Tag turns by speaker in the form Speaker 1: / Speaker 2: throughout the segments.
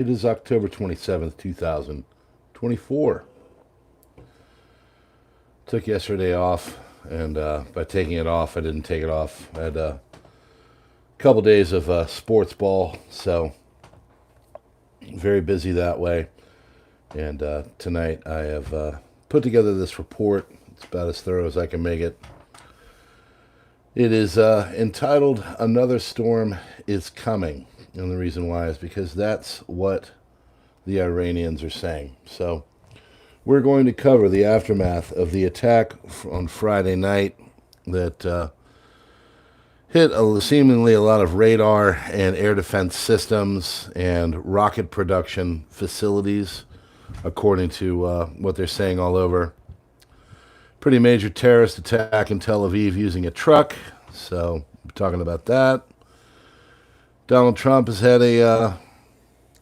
Speaker 1: It is October 27th, 2024. Took yesterday off, and by taking it off, I didn't take it off. I had a couple days of sports ball, so very busy that way. And tonight I have put together this report. It's about as thorough as I can make it. It is entitled Another Storm is Coming. And the reason why is because that's what the Iranians are saying. So we're going to cover the aftermath of the attack on Friday night that hit seemingly a lot of radar and air defense systems and rocket production facilities, according to what they're saying all over. Pretty major terrorist attack in Tel Aviv using a truck, so we're talking about that. Donald Trump has had a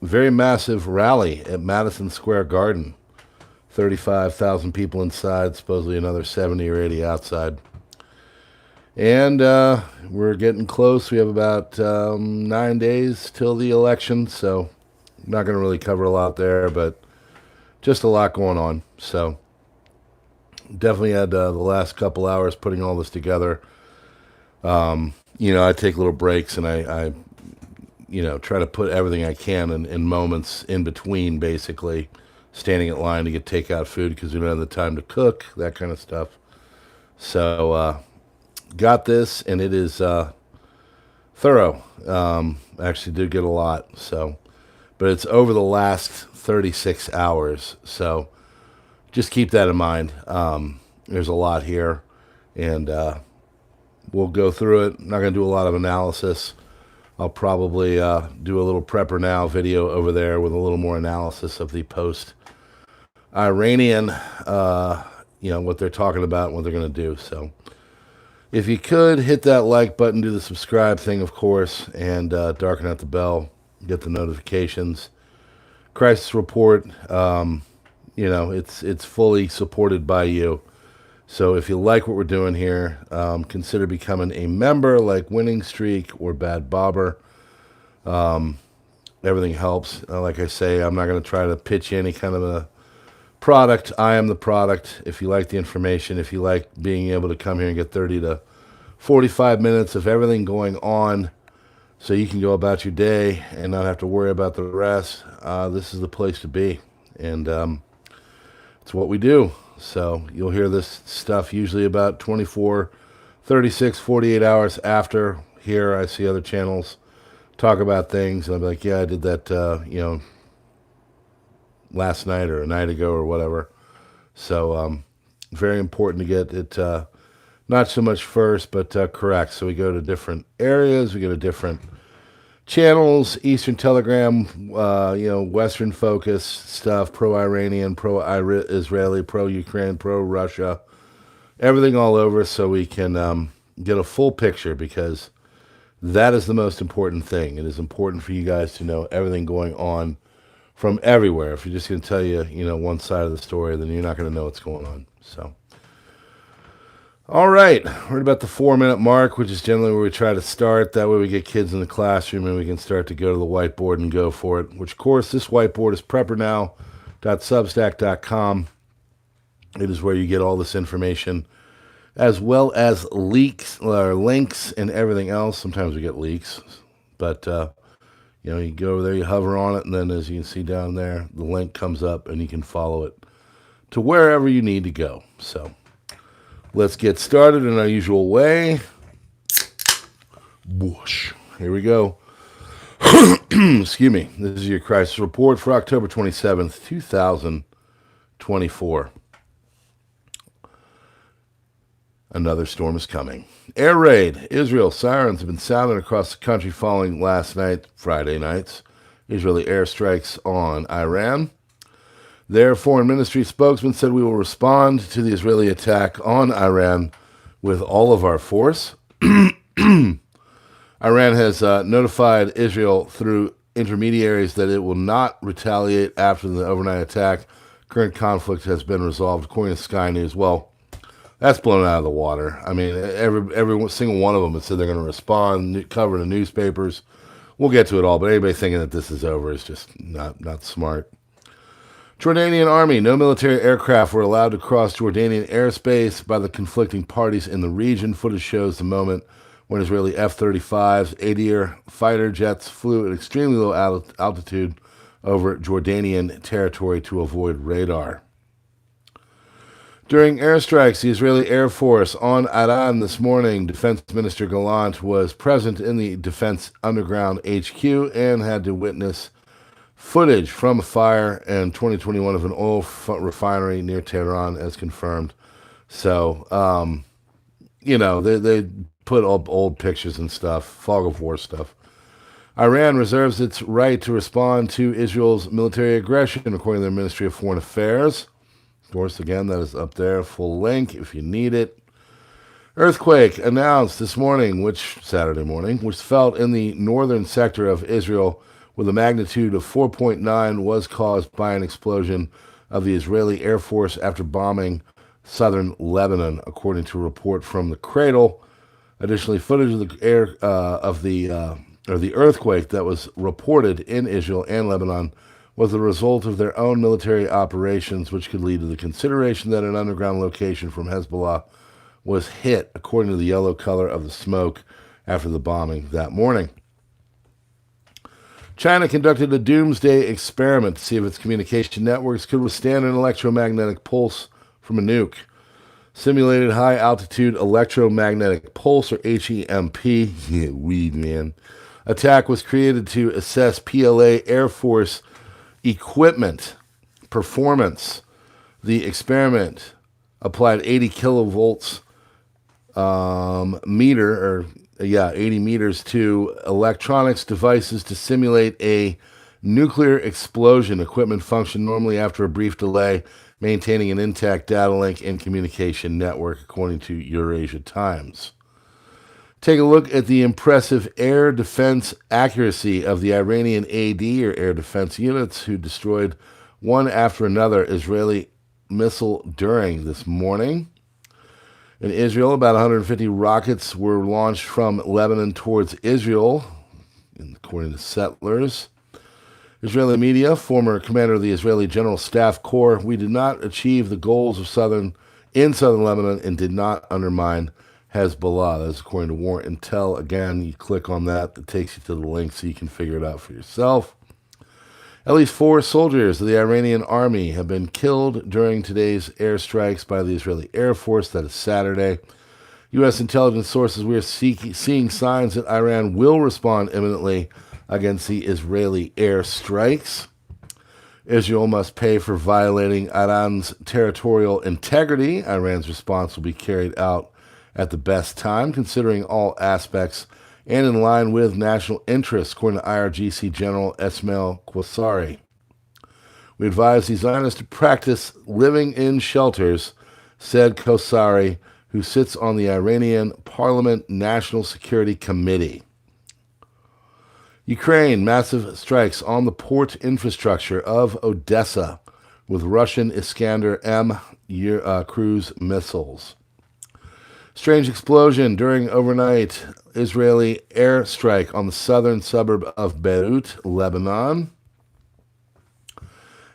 Speaker 1: very massive rally at Madison Square Garden. 35,000 people inside, supposedly another 70 or 80 outside. And we're getting close. We have about 9 days till the election, so I'm not going to really cover a lot there, but just a lot going on. So definitely had the last couple hours putting all this together. I take little breaks, and I try to put everything I can in moments in between, basically, standing in line to get takeout food because we don't have the time to cook, that kind of stuff. So, got this, and it is thorough. Actually did get a lot, but it's over the last 36 hours, so just keep that in mind. There's a lot here, and we'll go through it. I'm not going to do a lot of analysis. I'll probably do a little PrepperNow video over there with a little more analysis of the post-Iranian, what they're talking about and what they're going to do. So if you could, hit that like button, do the subscribe thing, of course, and darken out the bell, get the notifications. Crisis report, it's fully supported by you. So if you like what we're doing here, consider becoming a member, like Winning Streak or Bad Bobber. Everything helps. Like I say, I'm not going to try to pitch you any kind of a product. I am the product. If you like the information, if you like being able to come here and get 30 to 45 minutes of everything going on so you can go about your day and not have to worry about the rest, this is the place to be. And it's what we do. So you'll hear this stuff usually about 24, 36, 48 hours after. Here I see other channels talk about things, and I'll be like, yeah, I did that, last night or a night ago or whatever. So very important to get it not so much first, but correct. So we go to different areas. We go to different channels, Eastern Telegram, Western focus stuff, pro-Iranian, pro-Israeli, pro-Ukraine, pro-Russia, everything all over, so we can get a full picture, because that is the most important thing. It is important for you guys to know everything going on from everywhere. If you're just going to tell you, one side of the story, then you're not going to know what's going on. So, all right, we're at about the 4-minute mark, which is generally where we try to start. That way we get kids in the classroom and we can start to go to the whiteboard and go for it. Which, of course, this whiteboard is PrepperNow.substack.com. It is where you get all this information, as well as leaks or links and everything else. Sometimes we get leaks, but you go over there, you hover on it, and then as you can see down there, the link comes up and you can follow it to wherever you need to go. So let's get started in our usual way. Whoosh. Here we go. Excuse me. This is your crisis report for October 27th, 2024. Another storm is coming. Air raid. Israel. Sirens have been sounded across the country following last night, Friday night's Israeli airstrikes on Iran. Their foreign ministry spokesman said, we will respond to the Israeli attack on Iran with all of our force. Iran has notified Israel through intermediaries that it will not retaliate after the overnight attack. Current conflict has been resolved, according to Sky News. Well, that's blown out of the water. I mean, every single one of them has said they're going to respond, cover the newspapers. we'll get to it all, but anybody thinking that this is over is just not smart. Jordanian army. No military aircraft were allowed to cross Jordanian airspace by the conflicting parties in the region. Footage shows the moment when Israeli F-35s, Adir fighter jets flew at extremely low altitude over Jordanian territory to avoid radar. During airstrikes, the Israeli Air Force on Iran this morning, Defense Minister Gallant was present in the Defense Underground HQ and had to witness footage from a fire in 2021 of an oil refinery near Tehran, as confirmed. So, they put up old pictures and stuff, fog of war stuff. Iran reserves its right to respond to Israel's military aggression, according to their Ministry of Foreign Affairs. Of course, again, that is up there, full link if you need it. Earthquake announced this morning, Saturday morning, which felt in the northern sector of Israel with a magnitude of 4.9 was caused by an explosion of the Israeli Air Force after bombing southern Lebanon, according to a report from the Cradle. Additionally, footage of the earthquake that was reported in Israel and Lebanon was the result of their own military operations, which could lead to the consideration that an underground location from Hezbollah was hit, according to the yellow color of the smoke after the bombing that morning. China conducted a doomsday experiment to see if its communication networks could withstand an electromagnetic pulse from a nuke. Simulated high-altitude electromagnetic pulse, or HEMP, weed man, attack was created to assess PLA Air Force equipment performance. The experiment applied 80 kilovolts 80 meters to electronics devices to simulate a nuclear explosion. Equipment functioned normally after a brief delay, maintaining an intact data link and communication network, according to Eurasia Times. Take a look at the impressive air defense accuracy of the Iranian AD, or air defense units, who destroyed one after another Israeli missile during this morning. In Israel, about 150 rockets were launched from Lebanon towards Israel, according to settlers. Israeli media, former commander of the Israeli General Staff Corps, we did not achieve the goals of southern Lebanon and did not undermine Hezbollah. That's according to War Intel. Again, you click on that. It takes you to the link so you can figure it out for yourself. At least 4 soldiers of the Iranian army have been killed during today's airstrikes by the Israeli Air Force. That is Saturday. U.S. intelligence sources, we are seeing signs that Iran will respond imminently against the Israeli airstrikes. Israel must pay for violating Iran's territorial integrity. Iran's response will be carried out at the best time, considering all aspects and in line with national interests, according to IRGC General Esmail Quasari. We advise the Zionists to practice living in shelters, said Quasari, who sits on the Iranian Parliament National Security Committee. Ukraine, massive strikes on the port infrastructure of Odessa with Russian Iskander-M cruise missiles. Strange explosion during overnight Israeli airstrike on the southern suburb of Beirut, Lebanon.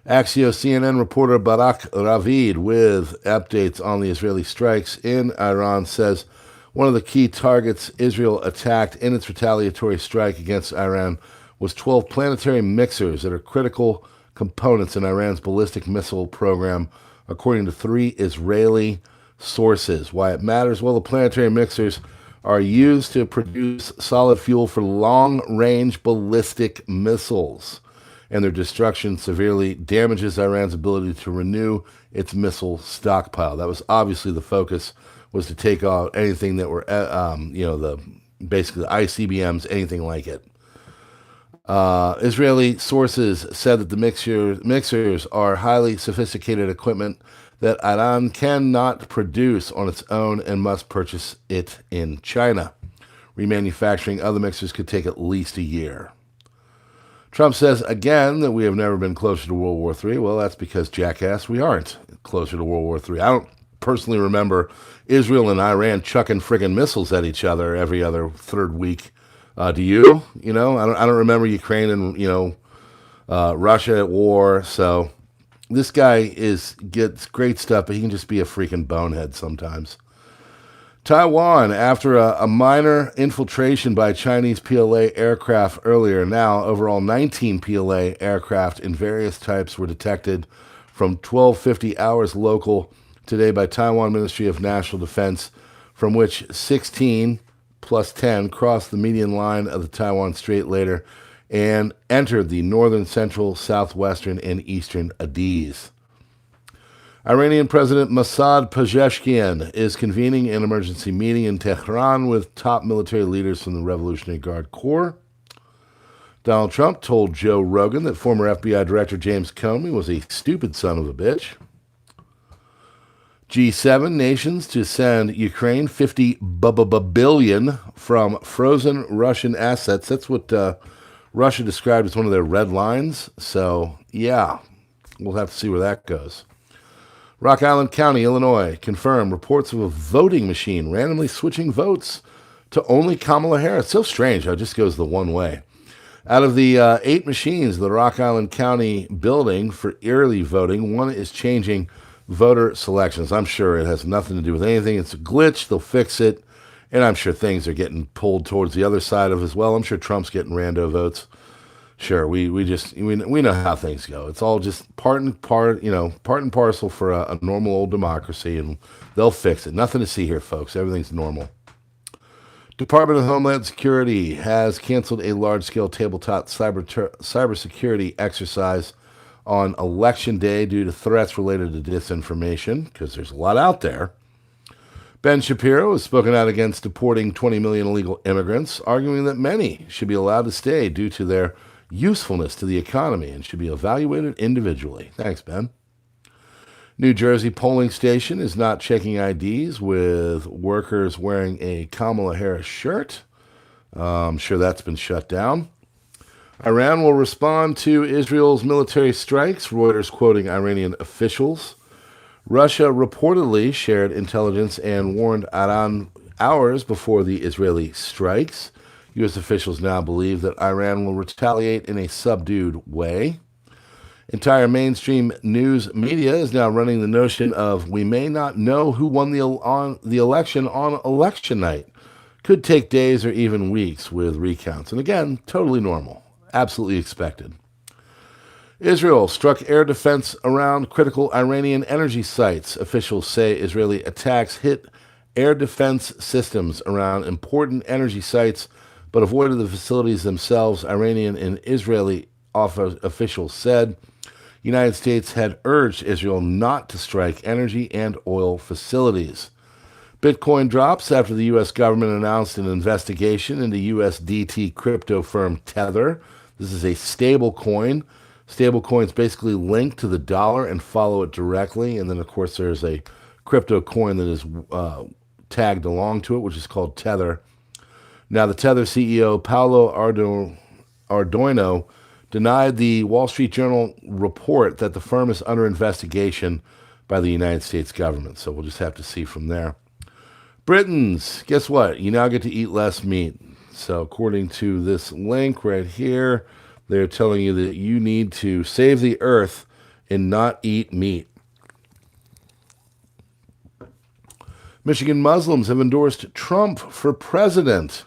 Speaker 1: Axios CNN reporter Barak Ravid with updates on the Israeli strikes in Iran says one of the key targets Israel attacked in its retaliatory strike against Iran was 12 planetary mixers that are critical components in Iran's ballistic missile program, according to 3 Israeli sources. Why it matters? Well, the planetary mixers are used to produce solid fuel for long-range ballistic missiles, and their destruction severely damages Iran's ability to renew its missile stockpile. That was obviously the focus, was to take out anything that were, basically the ICBMs, anything like it. Israeli sources said that the mixers are highly sophisticated equipment that Iran cannot produce on its own and must purchase it in China. Remanufacturing other mixers could take at least a year. Trump says again that we have never been closer to World War III. Well, that's because, jackass, we aren't closer to World War III. I don't personally remember Israel and Iran chucking friggin' missiles at each other every other third week Do you? I don't remember Ukraine and Russia at war. So this guy gets great stuff, but he can just be a freaking bonehead sometimes. Taiwan, after a minor infiltration by Chinese PLA aircraft earlier, now overall 19 PLA aircraft in various types were detected from 12:50 hours local today by Taiwan Ministry of National Defense, from which 16 plus 10 crossed the median line of the Taiwan Strait later and entered the northern, central, southwestern, and eastern ODYSEE. Iranian President Masoud Pezeshkian is convening an emergency meeting in Tehran with top military leaders from the Revolutionary Guard Corps. Donald Trump told Joe Rogan that former FBI Director James Comey was a stupid son of a bitch. G7 nations to send Ukraine $50 billion from frozen Russian assets. That's what Russia described as one of their red lines. So, yeah, we'll have to see where that goes. Rock Island County, Illinois, confirmed reports of a voting machine randomly switching votes to only Kamala Harris. So strange how it just goes the one way. Out of the 8 machines, the Rock Island County building for early voting, one is changing voter selections. I'm sure it has nothing to do with anything. It's a glitch. They'll fix it. And I'm sure things are getting pulled towards the other side of as well. I'm sure Trump's getting rando votes. Sure, we know how things go. It's all just part and parcel for a normal old democracy, and they'll fix it. Nothing to see here, folks. Everything's normal. Department of Homeland Security has canceled a large-scale tabletop cybersecurity exercise on Election Day due to threats related to disinformation, because there's a lot out there. Ben Shapiro has spoken out against deporting 20 million illegal immigrants, arguing that many should be allowed to stay due to their usefulness to the economy and should be evaluated individually. Thanks, Ben. New Jersey polling station is not checking IDs with workers wearing a Kamala Harris shirt. I'm sure that's been shut down. Iran will respond to Israel's military strikes, Reuters quoting Iranian officials. Russia reportedly shared intelligence and warned Iran hours before the Israeli strikes. U.S. officials now believe that Iran will retaliate in a subdued way. Entire mainstream news media is now running the notion of we may not know who won the election on election night. Could take days or even weeks with recounts. And again, totally normal. Absolutely expected. Israel struck air defense around critical Iranian energy sites. Officials say Israeli attacks hit air defense systems around important energy sites but avoided the facilities themselves. Iranian and Israeli officials said United States had urged Israel not to strike energy and oil facilities. Bitcoin drops after the U.S. government announced an investigation into USDT crypto firm Tether. This is a stable coin. Stable coins basically link to the dollar and follow it directly. And then, of course, there's a crypto coin that is tagged along to it, which is called Tether. Now, the Tether CEO, Paolo Ardoino, denied the Wall Street Journal report that the firm is under investigation by the United States government. So we'll just have to see from there. Britons, guess what? You now get to eat less meat. So according to this link right here, they're telling you that you need to save the earth and not eat meat. Michigan Muslims have endorsed Trump for president.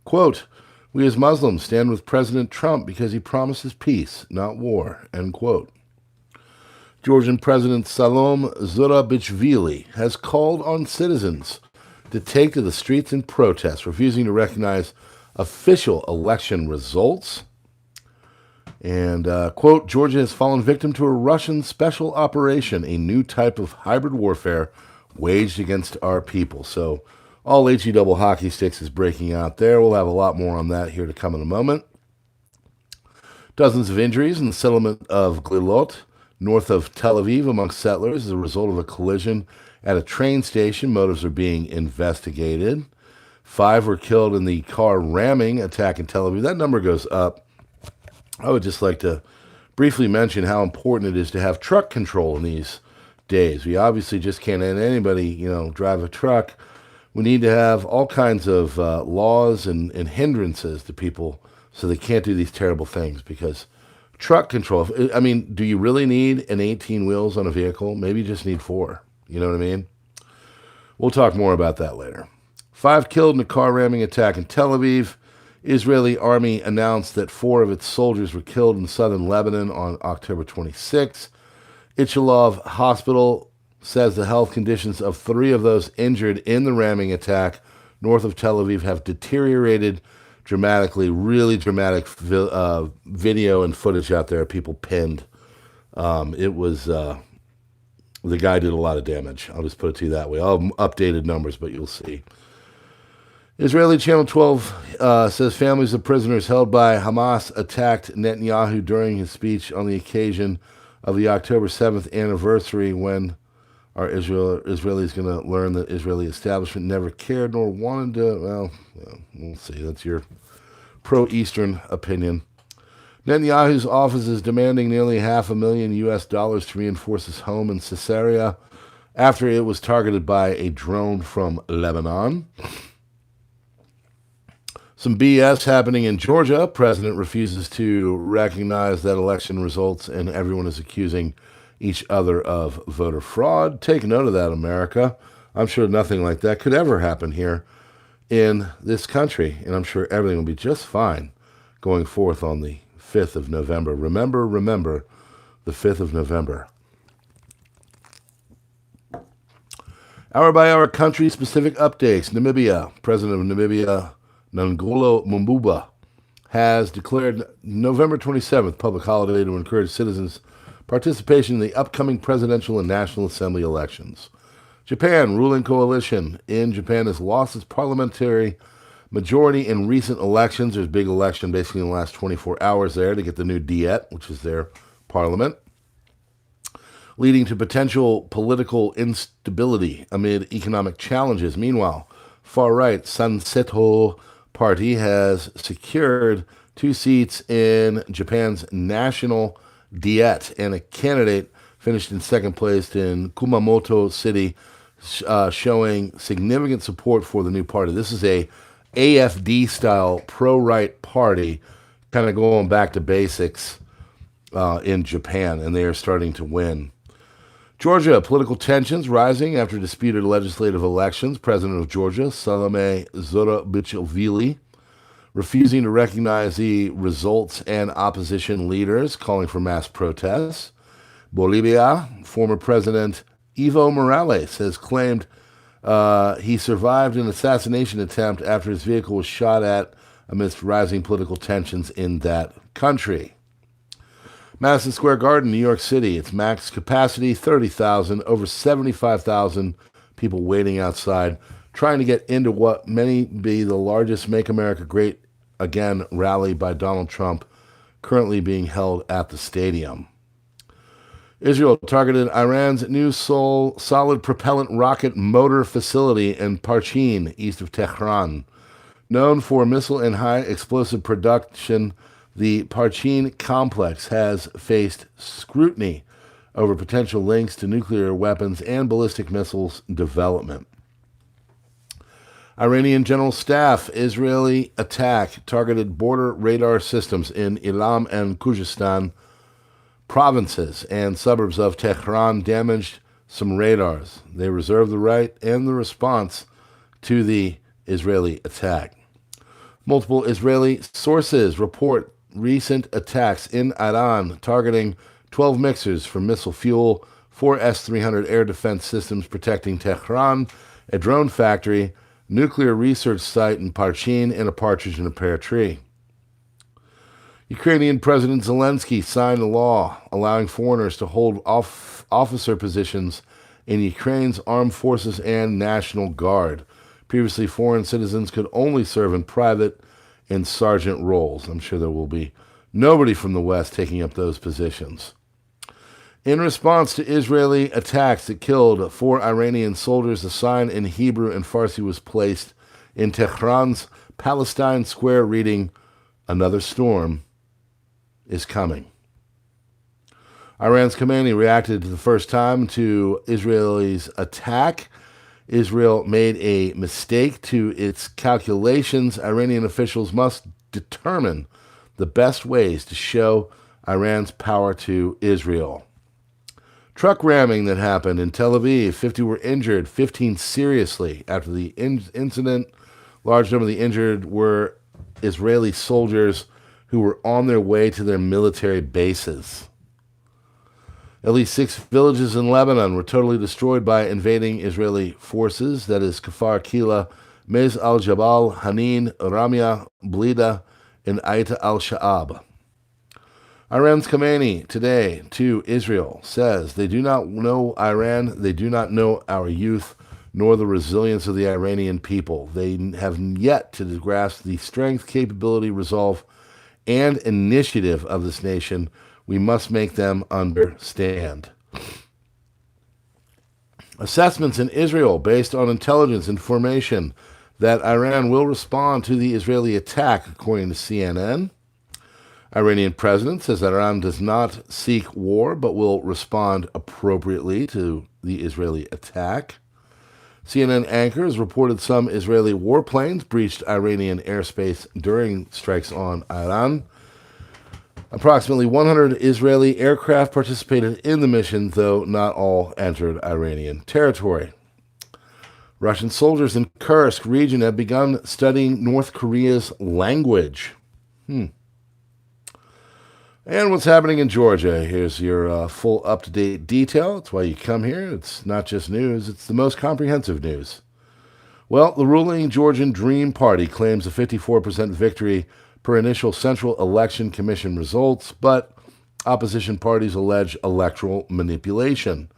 Speaker 1: Quote, we as Muslims stand with President Trump because he promises peace, not war, end quote. Georgian President Salom Zurabichvili has called on citizens to take to the streets in protest, refusing to recognize official election results. And, quote, Georgia has fallen victim to a Russian special operation, a new type of hybrid warfare waged against our people. So all HE double hockey sticks is breaking out there. We'll have a lot more on that here to come in a moment. Dozens of injuries in the settlement of Glilot, north of Tel Aviv, amongst settlers as a result of a collision at a train station. Motives are being investigated. 5 were killed in the car ramming attack in Tel Aviv. That number goes up. I would just like to briefly mention how important it is to have truck control in these days. We obviously just can't let anybody, drive a truck We need to have all kinds of laws and hindrances to people so they can't do these terrible things, because truck control, I mean, do you really need an 18 wheels on a vehicle? Maybe you just need 4. You know what I mean? We'll talk more about that later. 5 killed in a car ramming attack in Tel Aviv. Israeli army announced that 4 of its soldiers were killed in southern Lebanon on October 26. Ichilov Hospital says the health conditions of 3 of those injured in the ramming attack north of Tel Aviv have deteriorated dramatically. Really dramatic video and footage out there of people pinned. It was... the guy did a lot of damage. I'll just put it to you that way. I'll have updated numbers, but you'll see. Israeli Channel 12 says families of prisoners held by Hamas attacked Netanyahu during his speech on the occasion of the October 7th anniversary. When are Israelis going to learn that Israeli establishment never cared nor wanted to? Well, we'll see. That's your pro-Eastern opinion. Netanyahu's office is demanding nearly $500,000 to reinforce his home in Caesarea after it was targeted by a drone from Lebanon. Some BS happening in Georgia. President refuses to recognize that election results, and everyone is accusing each other of voter fraud. Take note of that, America. I'm sure nothing like that could ever happen here in this country, and I'm sure everything will be just fine going forth on the 5th of November. Remember, the 5th of November. Hour by hour country-specific updates. Namibia. President of Namibia, Nangolo Mumbuba, has declared November 27th public holiday to encourage citizens' participation in the upcoming presidential and National Assembly elections. Japan. Ruling coalition in Japan has lost its parliamentary majority in recent elections. There's a big election basically in the last 24 hours there to get the new Diet, which is their parliament, leading to potential political instability amid economic challenges. Meanwhile, far-right Sanseto Party has secured 2 seats in Japan's National Diet, and a candidate finished in second place in Kumamoto City, showing significant support for the new party. This is a AFD-style pro-right party, kind of going back to basics in Japan, and they are starting to win. Georgia, political tensions rising after disputed legislative elections. President of Georgia, Salome Zurabichvili, refusing to recognize the results, and opposition leaders calling for mass protests. Bolivia, former President Evo Morales has claimed he survived an assassination attempt after his vehicle was shot at amidst rising political tensions in that country. Madison Square Garden, New York City, its max capacity, 30,000, over 75,000 people waiting outside, trying to get into what may be the largest Make America Great Again rally by Donald Trump, currently being held at the stadium. Israel targeted Iran's new solid propellant rocket motor facility in Parchin, east of Tehran. Known for missile and high explosive production, the Parchin complex has faced scrutiny over potential links to nuclear weapons and ballistic missiles development. Iranian General Staff, Israeli attack targeted border radar systems in Ilam and Khuzestan provinces and suburbs of Tehran, damaged some radars. They reserve the right and the response to the Israeli attack. Multiple Israeli sources report recent attacks in Iran targeting 12 mixers for missile fuel, 4 S-300 air defense systems protecting Tehran, a drone factory, nuclear research site in Parchin, and a partridge in a pear tree. Ukrainian President Zelensky signed a law allowing foreigners to hold officer positions in Ukraine's armed forces and National Guard. Previously, foreign citizens could only serve in private and sergeant roles. I'm sure there will be nobody from the West taking up those positions. In response to Israeli attacks that killed 4 Iranian soldiers, a sign in Hebrew and Farsi was placed in Tehran's Palestine Square reading, "Another storm is coming." Iran's Khamenei reacted for the first time to Israel's attack Israel made a mistake to its calculations. Iranian officials must determine the best ways to show Iran's power to Israel. Truck ramming that happened in Tel Aviv. 50 were injured, 15 seriously. After the incident, large number of the injured were Israeli soldiers who were on their way to their military bases. At least 6 villages in Lebanon were totally destroyed by invading Israeli forces. That is Kfar Kila, Mez al-Jabal, Hanin, Ramya, Blida, and Aita al-Sha'ab. Iran's Khamenei today to Israel says they do not know Iran, they do not know our youth, nor the resilience of the Iranian people. They have yet to grasp the strength, capability, resolve, and initiative of this nation. We must make them understand. Assessments in Israel based on intelligence information that Iran will respond to the Israeli attack, according to CNN. Iranian president says that Iran does not seek war, but will respond appropriately to the Israeli attack. CNN anchors reported some Israeli warplanes breached Iranian airspace during strikes on Iran. Approximately 100 Israeli aircraft participated in the mission, though not all entered Iranian territory. Russian soldiers in Kursk region have begun studying North Korea's language. And what's happening in Georgia? Here's your full up-to-date detail. That's why you come here. It's not just news. It's the most comprehensive news. Well, the ruling Georgian Dream Party claims a 54% victory per initial Central Election Commission results, but opposition parties allege electoral manipulation,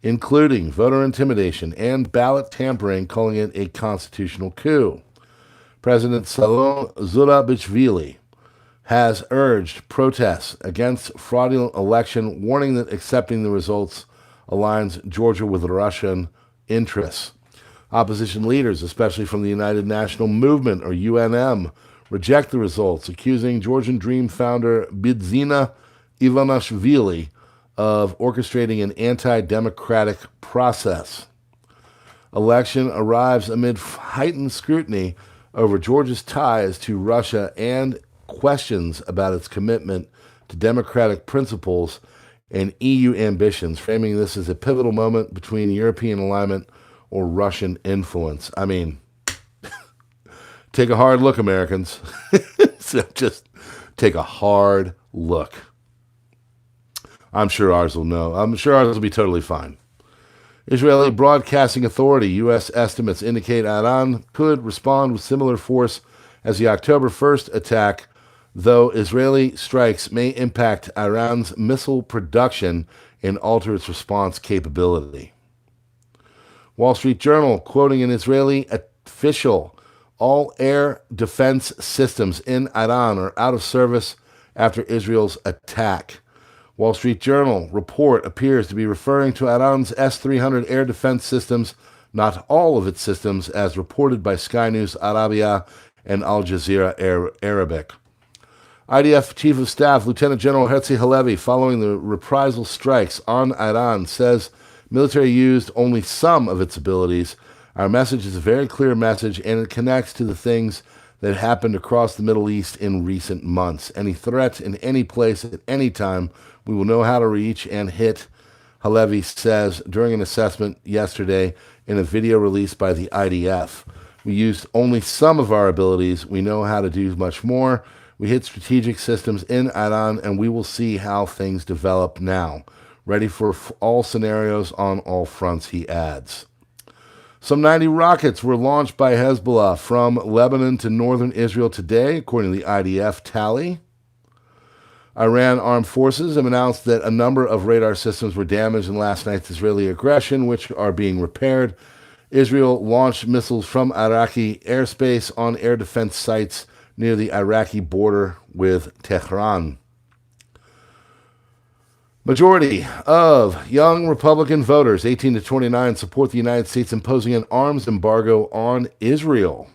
Speaker 1: including voter intimidation and ballot tampering, calling it a constitutional coup. President Salom Zurabichvili has urged protests against fraudulent election, warning that accepting the results aligns Georgia with Russian interests. Opposition leaders, especially from the United National Movement, or UNM, reject the results, accusing Georgian Dream founder Bidzina Ivanishvili of orchestrating an anti-democratic process. Election arrives amid heightened scrutiny over Georgia's ties to Russia and questions about its commitment to democratic principles and EU ambitions, framing this as a pivotal moment between European alignment or Russian influence. I mean, take a hard look, Americans. So just take a hard look. I'm sure ours will know. I'm sure ours will be totally fine. Israeli Broadcasting Authority, U.S. estimates indicate Iran could respond with similar force as the October 1st attack, though Israeli strikes may impact Iran's missile production and alter its response capability. Wall Street Journal, quoting an Israeli official, all air defense systems in Iran are out of service after Israel's attack. Wall Street Journal report appears to be referring to Iran's S-300 air defense systems, not all of its systems, as reported by Sky News Arabia and Al Jazeera Arabic. IDF Chief of Staff Lieutenant General Herzi Halevi, following the reprisal strikes on Iran, says military used only some of its abilities. Our message is a very clear message, and it connects to the things that happened across the Middle East in recent months. Any threat in any place at any time, we will know how to reach and hit, Halevi says during an assessment yesterday in a video released by the IDF. We used only some of our abilities. We know how to do much more. We hit strategic systems in Iran, and we will see how things develop now. Ready for all scenarios on all fronts, he adds. Some 90 rockets were launched by Hezbollah from Lebanon to northern Israel today, according to the IDF tally. Iran armed forces have announced that a number of radar systems were damaged in last night's Israeli aggression, which are being repaired. Israel launched missiles from Iraqi airspace on air defense sites near the Iraqi border with Tehran. Majority of young Republican voters, 18 to 29, support the United States imposing an arms embargo on Israel.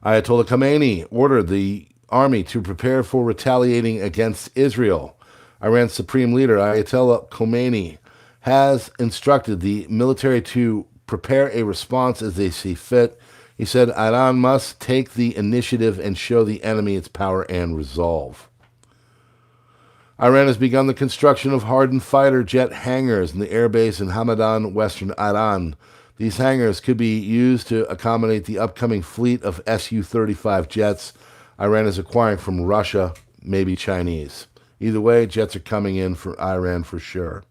Speaker 1: Ayatollah Khamenei ordered the army to prepare for retaliating against Israel. Iran's supreme leader, Ayatollah Khomeini, has instructed the military to prepare a response as they see fit. He said Iran must take the initiative and show the enemy its power and resolve. Iran has begun the construction of hardened fighter jet hangars in the airbase in Hamadan, western Iran. These hangars could be used to accommodate the upcoming fleet of Su-35 jets Iran is acquiring from Russia, maybe Chinese. Either way, jets are coming in for Iran for sure.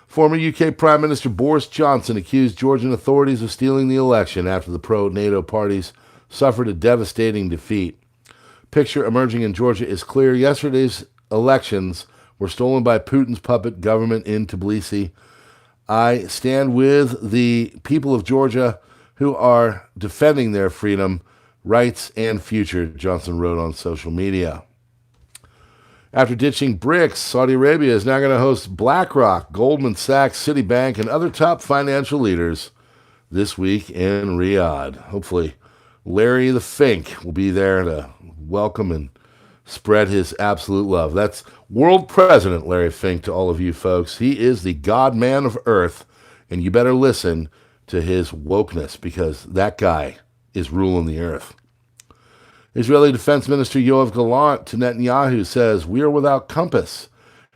Speaker 1: Former UK Prime Minister Boris Johnson accused Georgian authorities of stealing the election after the pro-NATO parties suffered a devastating defeat. Picture emerging in Georgia is clear. Yesterday's elections were stolen by Putin's puppet government in Tbilisi. I stand with the people of Georgia who are defending their freedom, rights, and future, Johnson wrote on social media. After ditching BRICS, Saudi Arabia is now going to host BlackRock, Goldman Sachs, Citibank, and other top financial leaders this week in Riyadh. Hopefully, Larry the Fink will be there to welcome and spread his absolute love. That's World President Larry Fink to all of you folks. He is the God-man of Earth, and you better listen to his wokeness because that guy is ruling the earth. Israeli Defense Minister Yoav Gallant to Netanyahu says, "We are without compass."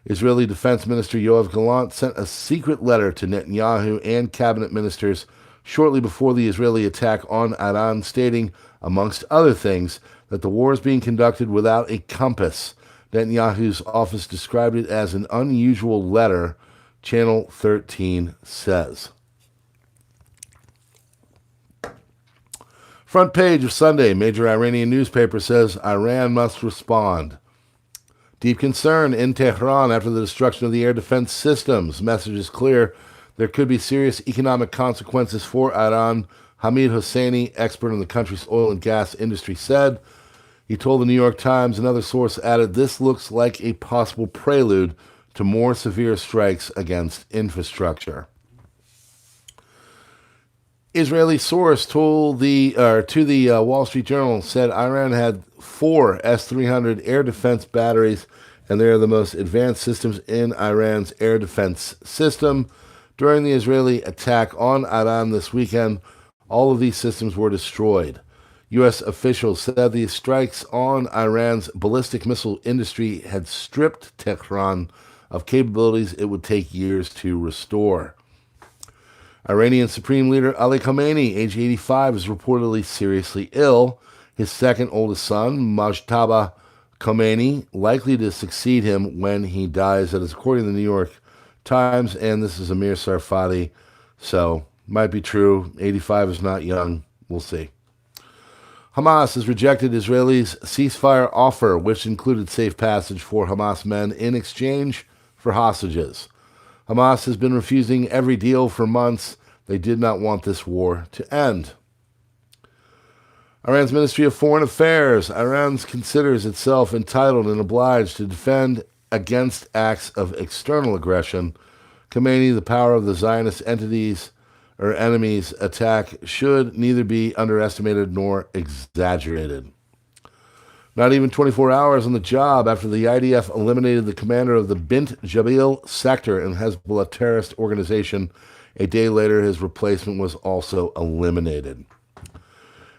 Speaker 1: Israeli Defense Minister Yoav Gallant sent a secret letter to Netanyahu and cabinet ministers shortly before the Israeli attack on Iran, stating, amongst other things, that the war is being conducted without a compass. Netanyahu's office described it as an unusual letter, Channel 13 says. Front page of Sunday, major Iranian newspaper says Iran must respond. Deep concern in Tehran after the destruction of the air defense systems. Message is clear. There could be serious economic consequences for Iran. Hamid Hosseini, expert in the country's oil and gas industry, said. He told the New York Times, another source added, this looks like a possible prelude to more severe strikes against infrastructure. Israeli source told to the Wall Street Journal said Iran had 4 S-300 air defense batteries, and they are the most advanced systems in Iran's air defense system. During the Israeli attack on Iran this weekend, all of these systems were destroyed. U.S. officials said the strikes on Iran's ballistic missile industry had stripped Tehran of capabilities it would take years to restore. Iranian Supreme Leader Ali Khamenei, age 85, is reportedly seriously ill. His second oldest son, Mojtaba Khomeini, likely to succeed him when he dies. That is according to the New York Times, and this is Amir Sarfati, so might be true. 85 is not young. We'll see. Hamas has rejected Israel's ceasefire offer, which included safe passage for Hamas men in exchange for hostages. Hamas has been refusing every deal for months. They did not want this war to end. Iran's Ministry of Foreign Affairs. Iran considers itself entitled and obliged to defend against acts of external aggression. Khomeini, the power of the Zionist entities or enemies' attack should neither be underestimated nor exaggerated. Not even 24 hours on the job after the IDF eliminated the commander of the Bint Jabal sector in Hezbollah terrorist organization. A day later, his replacement was also eliminated.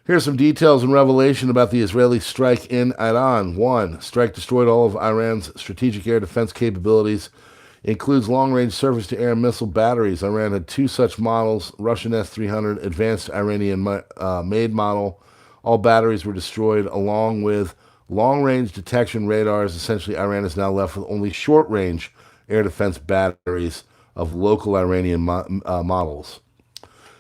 Speaker 1: Here are some details and revelation about the Israeli strike in Iran. 1. Strike destroyed all of Iran's strategic air defense capabilities. Includes long-range surface-to-air missile batteries. Iran had 2 such models, Russian S-300, advanced Iranian-made model. All batteries were destroyed along with long-range detection radars. Essentially, Iran is now left with only short-range air defense batteries of local Iranian models.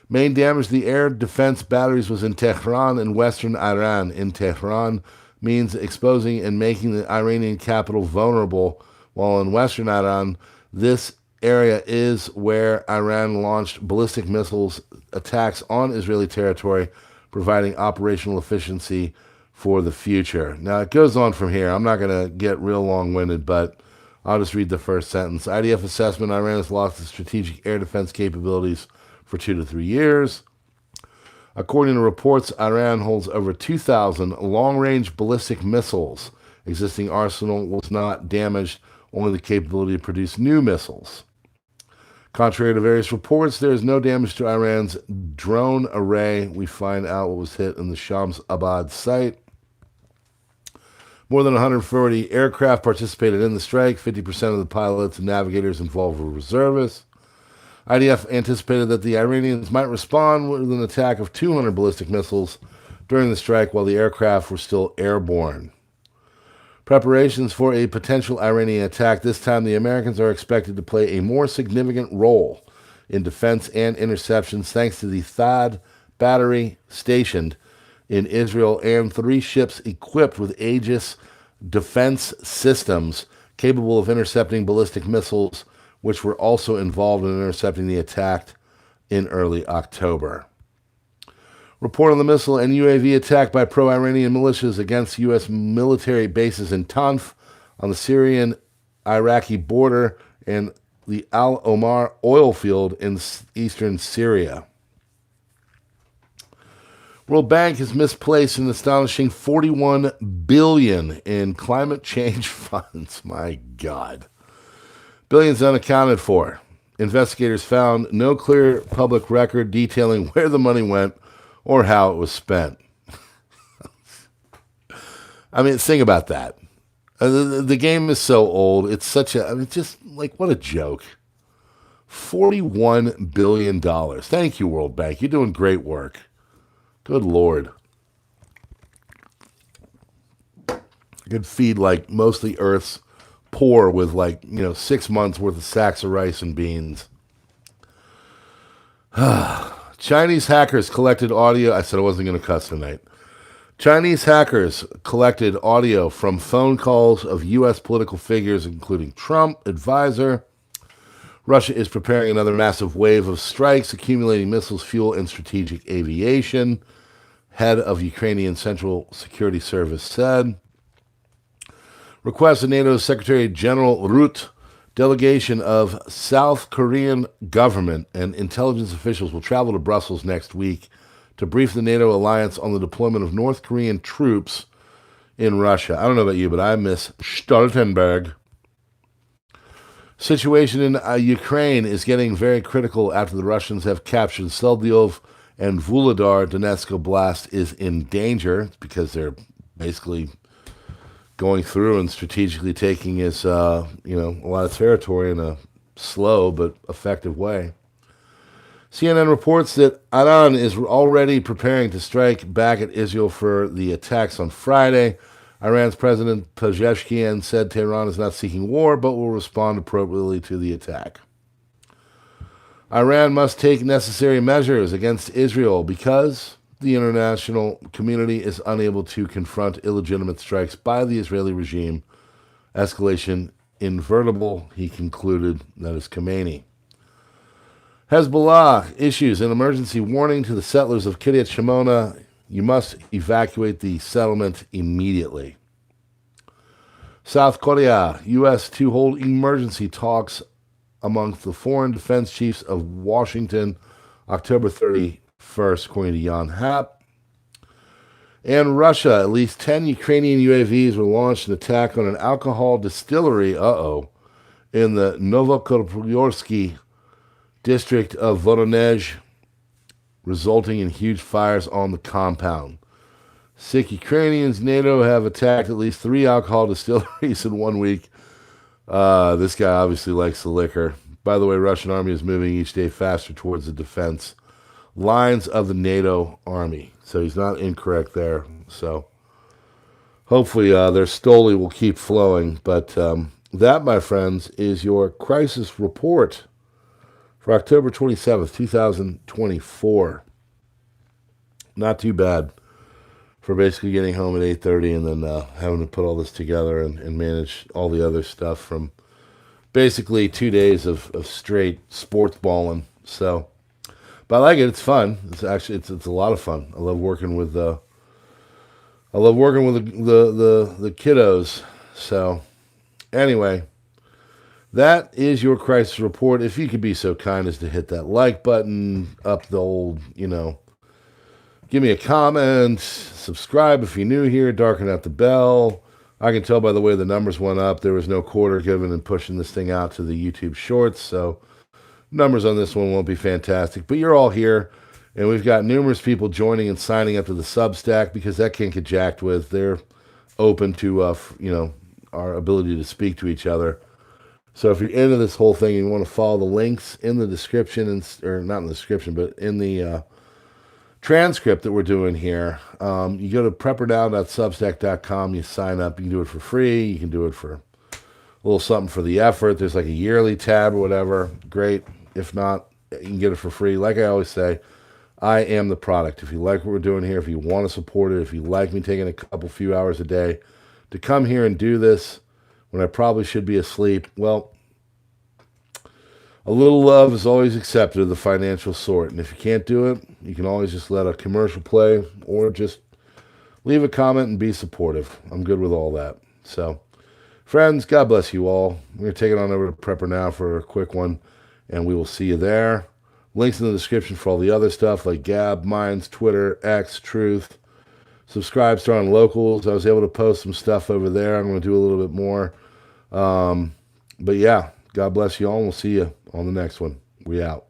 Speaker 1: Main damage to the air defense batteries was in Tehran and western Iran. In Tehran means exposing and making the Iranian capital vulnerable, while in western Iran, this area is where Iran launched ballistic missiles attacks on Israeli territory, providing operational efficiency for the future. Now, it goes on from here. I'm not going to get real long-winded, but I'll just read the first sentence. IDF assessment, Iran has lost its strategic air defense capabilities for 2 to 3 years. According to reports, Iran holds over 2,000 long-range ballistic missiles. Existing arsenal was not damaged only the capability to produce new missiles. Contrary to various reports, there is no damage to Iran's drone array. We find out what was hit in the Shams-Abad site. More than 140 aircraft participated in the strike. 50% of the pilots and navigators involved were reservists. IDF anticipated that the Iranians might respond with an attack of 200 ballistic missiles during the strike while the aircraft were still airborne. Preparations for a potential Iranian attack. This time, the Americans are expected to play a more significant role in defense and interceptions thanks to the THAAD battery stationed in Israel and 3 ships equipped with Aegis defense systems capable of intercepting ballistic missiles, which were also involved in intercepting the attack in early October. Report on the missile and UAV attack by pro-Iranian militias against U.S. military bases in Tanf on the Syrian-Iraqi border and the Al Omar oil field in eastern Syria. World Bank has misplaced an astonishing $41 billion in climate change funds. My God. Billions unaccounted for. Investigators found no clear public record detailing where the money went or how it was spent. I mean, think about that. The game is so old. It's such a, I mean, just like, what a joke. $41 billion. Thank you, World Bank. You're doing great work. Good Lord. I could feed, like, mostly Earth's poor with, like, 6 months worth of sacks of rice and beans. Chinese hackers collected audio. I said I wasn't going to cuss tonight. Chinese hackers collected audio from phone calls of U.S. political figures, including Trump, advisor. Russia is preparing another massive wave of strikes, accumulating missiles, fuel, and strategic aviation. Head of Ukrainian Central Security Service said. Request of NATO's Secretary General Rutte. Delegation of South Korean government and intelligence officials will travel to Brussels next week to brief the NATO alliance on the deployment of North Korean troops in Russia. I don't know about you, but I miss Stoltenberg. Situation in Ukraine is getting very critical after the Russians have captured Seldyov and Vuhledar. Donetsk Oblast is in danger. It's because they're basically going through and strategically taking his, a lot of territory in a slow but effective way. CNN reports that Iran is already preparing to strike back at Israel for the attacks on Friday. Iran's President Pezeshkian said Tehran is not seeking war, but will respond appropriately to the attack. Iran must take necessary measures against Israel because the international community is unable to confront illegitimate strikes by the Israeli regime. Escalation inevitable, he concluded. That is Khamenei. Hezbollah issues an emergency warning to the settlers of Kiryat Shimona. You must evacuate the settlement immediately. South Korea, U.S. to hold emergency talks amongst the foreign defense chiefs of Washington, October 31st, according to Jan Happ. And Russia, at least 10 Ukrainian UAVs were launched an attack on an alcohol distillery, in the Novokropyorsk district of Voronezh, resulting in huge fires on the compound. 6 Ukrainians, NATO have attacked at least 3 alcohol distilleries in 1 week. This guy obviously likes the liquor. By the way, Russian army is moving each day faster towards the defense lines of the NATO army. So he's not incorrect there. So hopefully their stoli will keep flowing. But that, my friends, is your crisis report for October 27th, 2024. Not too bad for basically getting home at 8:30 and then having to put all this together and manage all the other stuff from basically 2 days of straight sports balling. So, but I like it. It's fun. It's actually it's a lot of fun. I love working with the kiddos. So, anyway, that is your crisis report. If you could be so kind as to hit that like button, up the old, give me a comment, subscribe if you're new here, darken out the bell, I can tell by the way the numbers went up, there was no quarter given in pushing this thing out to the YouTube Shorts, so numbers on this one won't be fantastic. But you're all here, and we've got numerous people joining and signing up to the Substack because that can't get jacked with. They're open to, our ability to speak to each other. So if you're into this whole thing and you want to follow the links in the description, or not in the description, but in the transcript that we're doing here, you go to preppernow.substack.com, you sign up. You can do it for free. You can do it for a little something for the effort. There's like a yearly tab or whatever. Great. If not, you can get it for free. Like I always say, I am the product. If you like what we're doing here, if you want to support it, if you like me taking a few hours a day to come here and do this when I probably should be asleep, well, a little love is always accepted of the financial sort. And if you can't do it, you can always just let a commercial play or just leave a comment and be supportive. I'm good with all that. So, friends, God bless you all. We're going to take it on over to PrepperNow for a quick one, and we will see you there. Links in the description for all the other stuff like Gab, Minds, Twitter, X, Truth. Subscribe, start on Locals. I was able to post some stuff over there. I'm going to do a little bit more. But yeah, God bless you all, and we'll see you on the next one. We out.